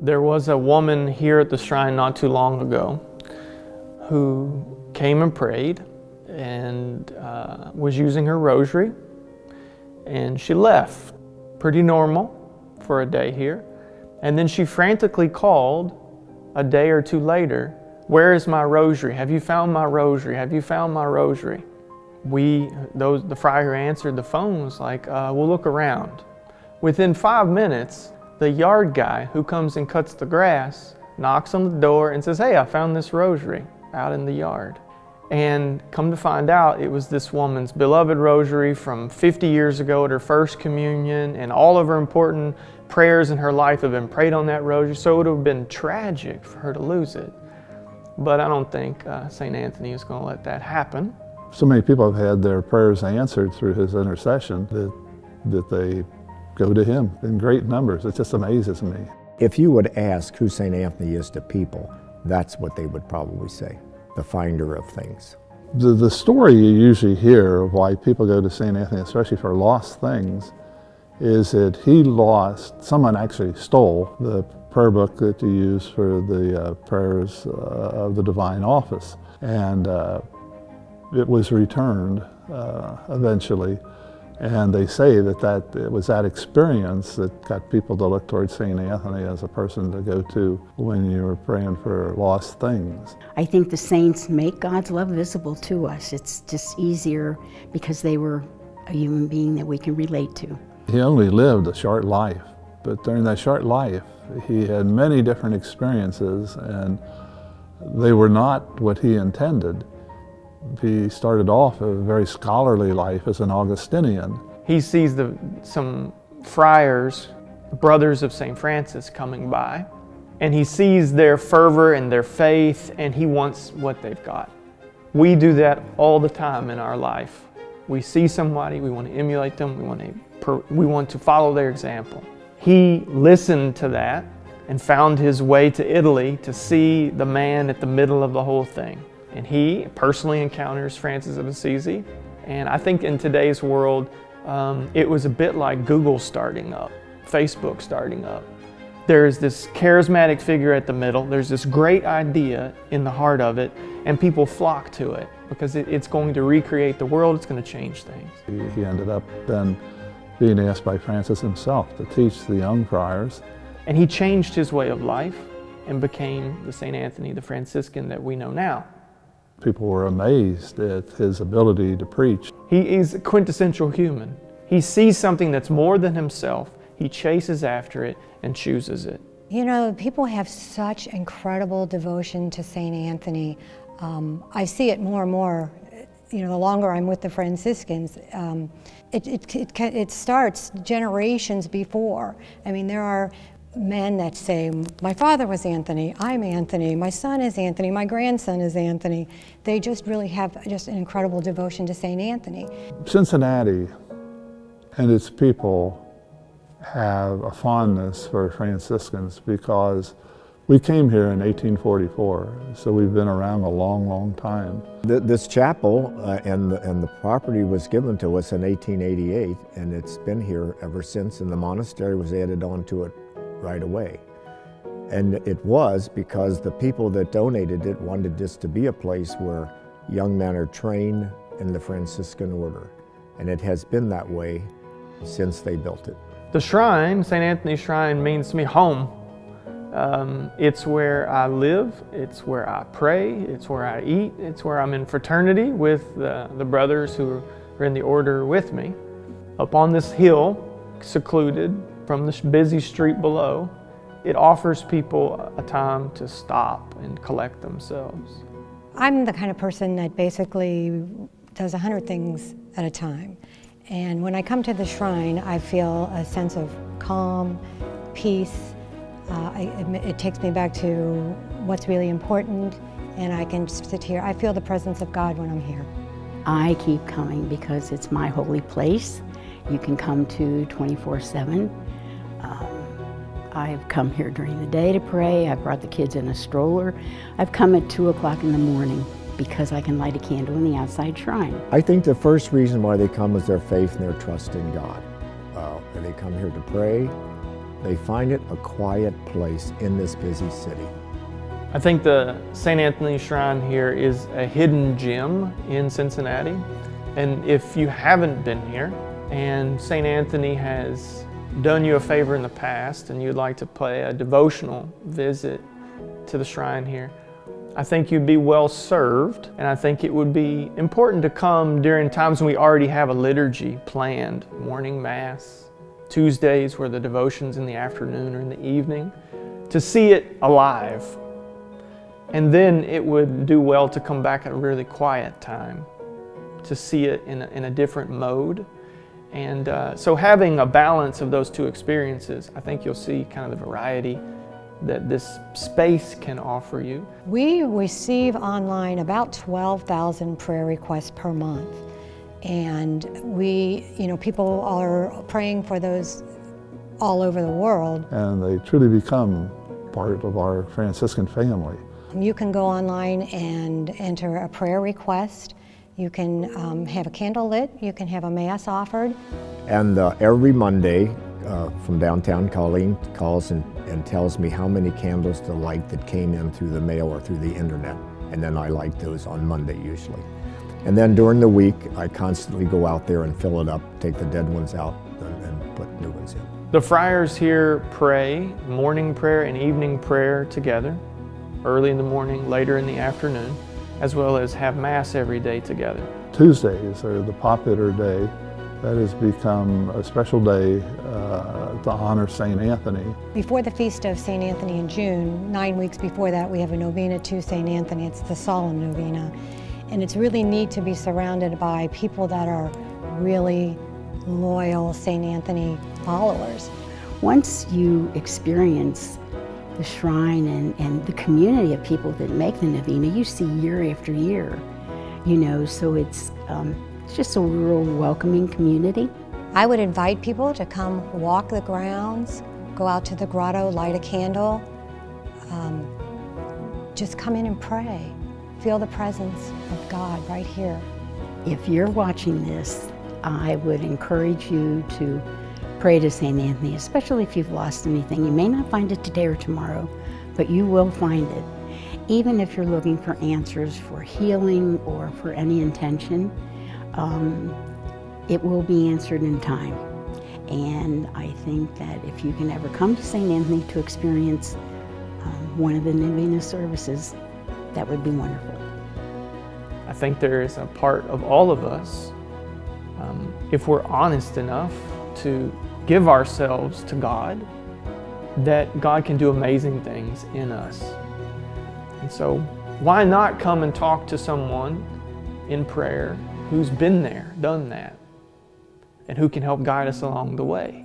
There was a woman here at the shrine not too long ago who came and prayed and was using her rosary, and she left. Pretty normal for a day here. And then she frantically called a day or two later, "Where is my rosary? Have you found my rosary? Have you found my rosary?" The friar who answered the phone was like, "We'll look around." Within 5 minutes, the yard guy who comes and cuts the grass knocks on the door and says, "Hey, I found this rosary out in the yard." And come to find out, it was this woman's beloved rosary from 50 years ago at her first communion, and all of her important prayers in her life have been prayed on that rosary, so it would have been tragic for her to lose it. But I don't think St. Anthony is going to let that happen. So many people have had their prayers answered through his intercession that they go to him in great numbers. It just amazes me. If you would ask who St. Anthony is to people, that's what they would probably say, the finder of things. The story you usually hear of why people go to St. Anthony, especially for lost things, is that someone actually stole the prayer book that you use for the prayers of the Divine Office. And it was returned eventually. And they say that it was that experience that got people to look towards St. Anthony as a person to go to when you were praying for lost things. I think the saints make God's love visible to us. It's just easier because they were a human being that we can relate to. He only lived a short life, but during that short life, he had many different experiences, and they were not what he intended. He started off a very scholarly life as an Augustinian. He sees some friars, brothers of St. Francis, coming by, and he sees their fervor and their faith, and he wants what they've got. We do that all the time in our life. We see somebody, we want to emulate them, we want to follow their example. He listened to that and found his way to Italy to see the man at the middle of the whole thing. And he personally encounters Francis of Assisi. And I think in today's world, it was a bit like Google starting up, Facebook starting up. There's this charismatic figure at the middle, there's this great idea in the heart of it, and people flock to it because it's going to recreate the world, it's going to change things. He ended up then being asked by Francis himself to teach the young friars. And he changed his way of life and became the St. Anthony, the Franciscan that we know now. People were amazed at his ability to preach. He is a quintessential human. He sees something that's more than himself. He chases after it and chooses it. You know, people have such incredible devotion to St. Anthony. I see it more and more, you know, the longer I'm with the Franciscans. It starts generations before. I mean, there are men that say, my father was Anthony, I'm Anthony, my son is Anthony, my grandson is Anthony. They just really have just an incredible devotion to St. Anthony. Cincinnati and its people have a fondness for Franciscans because we came here in 1844, so we've been around a long, long time. This chapel and the property was given to us in 1888, and it's been here ever since, and the monastery was added onto it right away. And it was because the people that donated it wanted this to be a place where young men are trained in the Franciscan order. And it has been that way since they built it. The shrine, St. Anthony's Shrine, means to me home. It's where I live, it's where I pray, it's where I eat, it's where I'm in fraternity with the brothers who are in the order with me. Up on this hill, secluded from the busy street below, it offers people a time to stop and collect themselves. I'm the kind of person that basically does 100 things at a time. And when I come to the shrine, I feel a sense of calm, peace. It takes me back to what's really important, and I can just sit here. I feel the presence of God when I'm here. I keep coming because it's my holy place. You can come to 24/7. I've come here during the day to pray. I've brought the kids in a stroller. I've come at 2 o'clock in the morning because I can light a candle in the outside shrine. I think the first reason why they come is their faith and their trust in God. And they come here to pray, They find it a quiet place in this busy city. I think the St. Anthony Shrine here is a hidden gem in Cincinnati. And if you haven't been here and St. Anthony has done you a favor in the past and you'd like to pay a devotional visit to the shrine here, I think you'd be well served, and I think it would be important to come during times when we already have a liturgy planned, morning mass, Tuesdays where the devotion's in the afternoon or in the evening, to see it alive. And then it would do well to come back at a really quiet time to see it in a different mode. And so having a balance of those two experiences, I think you'll see kind of the variety that this space can offer you. We receive online about 12,000 prayer requests per month. And people are praying for those all over the world. And they truly become part of our Franciscan family. You can go online and enter a prayer request. You can have a candle lit, you can have a mass offered. And every Monday from downtown, Colleen calls and tells me how many candles to light that came in through the mail or through the internet. And then I light those on Monday usually. And then during the week, I constantly go out there and fill it up, take the dead ones out and put new ones in. The friars here pray morning prayer and evening prayer together, early in the morning, later in the afternoon, as well as have Mass every day together. Tuesdays are the popular day. That has become a special day to honor St. Anthony. Before the Feast of St. Anthony in June, 9 weeks before that, we have a novena to St. Anthony. It's the Solemn Novena. And it's really neat to be surrounded by people that are really loyal St. Anthony followers. Once you experience the shrine and the community of people that make the novena, you see year after year, so it's just a real welcoming community. I would invite people to come walk the grounds, go out to the grotto, light a candle, just come in and pray. Feel the presence of God right here. If you're watching this, I would encourage you to pray to St. Anthony, especially if you've lost anything. You may not find it today or tomorrow, but you will find it. Even if you're looking for answers for healing or for any intention, it will be answered in time. And I think that if you can ever come to St. Anthony to experience one of the novena services, that would be wonderful. I think there is a part of all of us, if we're honest enough to give ourselves to God, that God can do amazing things in us. And so why not come and talk to someone in prayer who's been there, done that, and who can help guide us along the way?